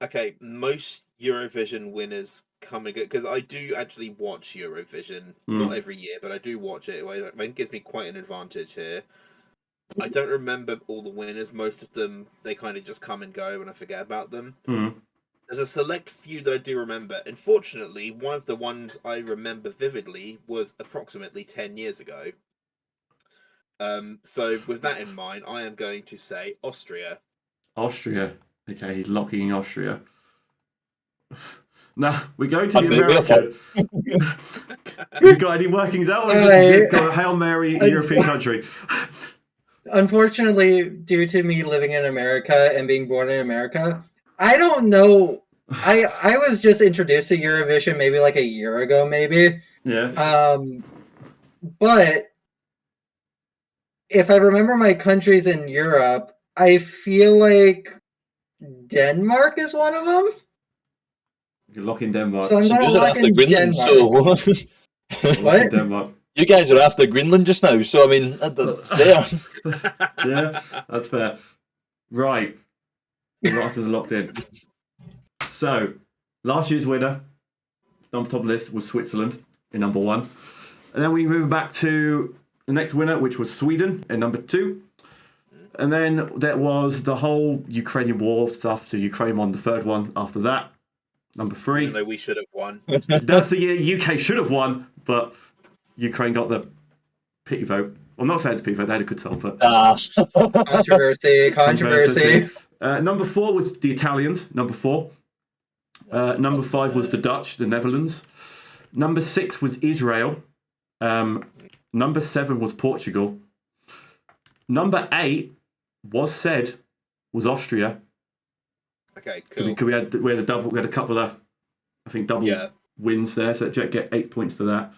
Okay, most Eurovision winners come and go, because I do actually watch Eurovision, not every year, but I do watch it. I think it gives me quite an advantage here. I don't remember all the winners. Most of them, they kind of just come and go and I forget about them. There's a select few that I do remember. Unfortunately, one of the ones I remember vividly was approximately 10 years ago. So with that in mind, I am going to say Austria. Austria. Okay, he's locking in Austria. Now, we're going to the American. You got any workings out? Or just got a Hail Mary European country? Unfortunately, due to me living in America and being born in America, I don't know. I was just introduced to Eurovision maybe like a year ago, maybe. Yeah. But if I remember my countries in Europe, I feel like Denmark is one of them. You're locking Denmark. So I'm So gonna you guys are lock after in Greenland, Denmark. so Locking Denmark. you guys are after Greenland just now, so I mean it's there. Yeah, that's fair. Right. The answers are locked in. So, last year's winner, on top of the list, was Switzerland in number 1. And then we move back to the next winner, which was Sweden in number 2. And then there was the whole Ukrainian war stuff, so Ukraine won the 3rd one after that. Number 3. Even though we should have won. That's the year UK should have won, but Ukraine got the pity vote. Well, not saying it's pity vote, they had a good song, but... Controversy. Number 4 was the Italians, number 4. Number 5 was the Dutch, the Netherlands. Number 6 was Israel. Number 7 was Portugal. Number 8 was Austria. Okay, cool. We had a couple of, I think, double wins there, so Jack get 8 points for that.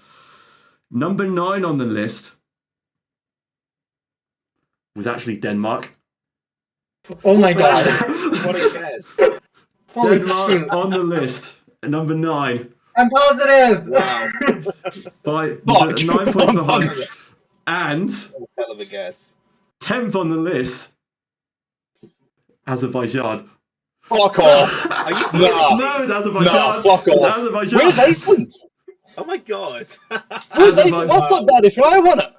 Number 9 on the list was actually Denmark. Oh my god. What a guess. Holy Denmark shoot. on the list, number 9. I'm positive! Wow. By 9 points for Hunt. And Hell of a guess. 10th on the list, Azerbaijan. Fuck off. Are you No, it's Azerbaijan. No, fuck It's off. Azerbaijan. Where's Iceland? Oh my god. Where's Iceland? I thought Daddy Fry won it.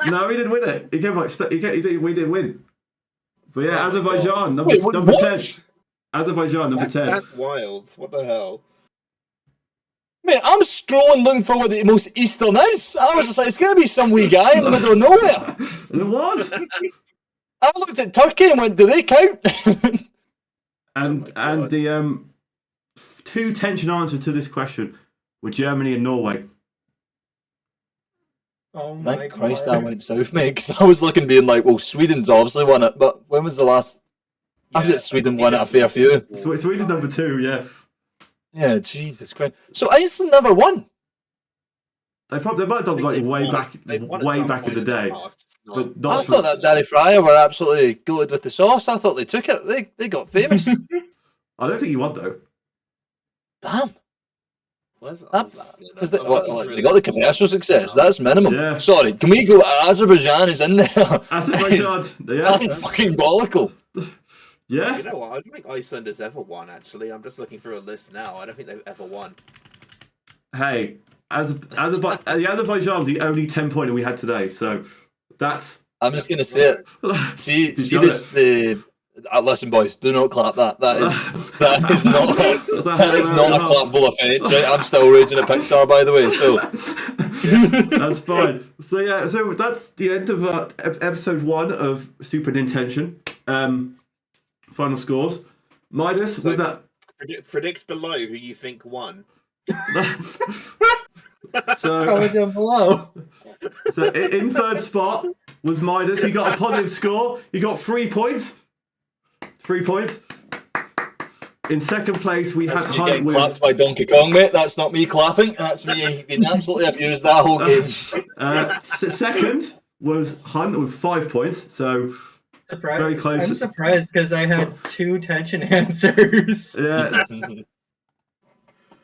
No, we didn't win it. We didn't win. But yeah, Oh my Azerbaijan, number Wait, 10. what? Azerbaijan, number 10. That's wild. What the hell? Mate, I'm scrolling looking for what the most eastern is. I was just like, it's going to be some wee guy in the middle of nowhere. And it was. I looked at Turkey and went, do they count? And Oh my the 2 tension answers to this question were Germany and Norway. Oh my Thank Christ god. I went south, mate, because I was looking being like, well, Sweden's obviously won it, but when was the last... I think Sweden won it a fair few. Sweden's number 2, yeah. Yeah, Jesus Christ. So Iceland never won? They might have done like way back in the day. But I not thought that Daddy Fryer were absolutely goated with the sauce. I thought they took it. They got famous. I don't think you won though. Damn. Where's That- Iceland? Is they, I'm what, looking what, through they got the this. commercial success. That's minimum. Yeah. Sorry, can we go? Azerbaijan is in there. Azerbaijan, That's yeah. fucking bollical. Yeah. You know what? I don't think Iceland has ever won, actually. I'm just looking through a list now. I don't think they've ever won. Hey, the Azerbaijan's the only 10-pointer we had today, so that's... I'm just gonna say it. See got this. Listen, boys, do not clap that. That is not a clappable offence. Right? I'm still raging at Pixar, by the way. So That's fine. So yeah, so that's the end of episode 1 of SuperNintension. Final scores. Midas, So- with that... Predict below who you think won. So, Comment down below. so in third spot was Midas. He got a positive score. He got 3 points. 3 points. In second place, we that's had me Hunt getting with... clapped by Donkey Kong, mate. That's not me clapping. That's me being absolutely abused that whole game. Second was Hunt with 5 points. So, Surprise. very close. I'm surprised because I had 2 tension answers. Yeah.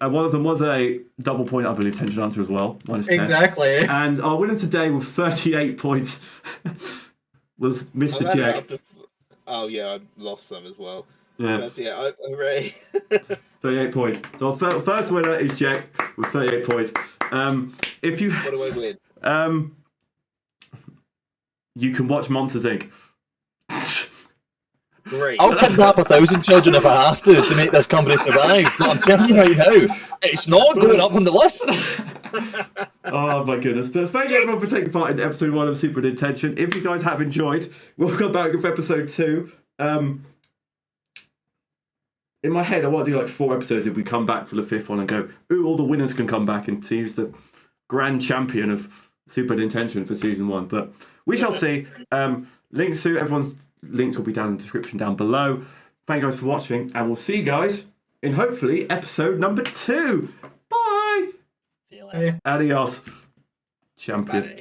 And one of them was a double point, I believe, tension answer as well. -10. Exactly. And our winner today with 38 points was Mr. I've had it Jack. up to- Oh yeah, I lost some as well. Yeah, But yeah, hooray. 38 points. So our first winner is Jack with 38 points. If you What do I win? you can watch Monsters Inc. Great. I'll kidnap 1,000 children if I have to make this company survive. But I'm telling you right now, it's not going up on the list. Oh my goodness. But thank you everyone for taking part in episode 1 of SuperNintention. If you guys have enjoyed, we'll come back with episode 2. In my head, I want to do like 4 episodes if we come back for the 5th one and go, ooh, all the winners can come back and see who's the grand champion of SuperNintention for season 1. But we shall see. Links to everyone's links will be down in the description down below. Thank you guys for watching, and we'll see you guys in hopefully episode number 2. Bye. See you later. Adios, champion. Bye.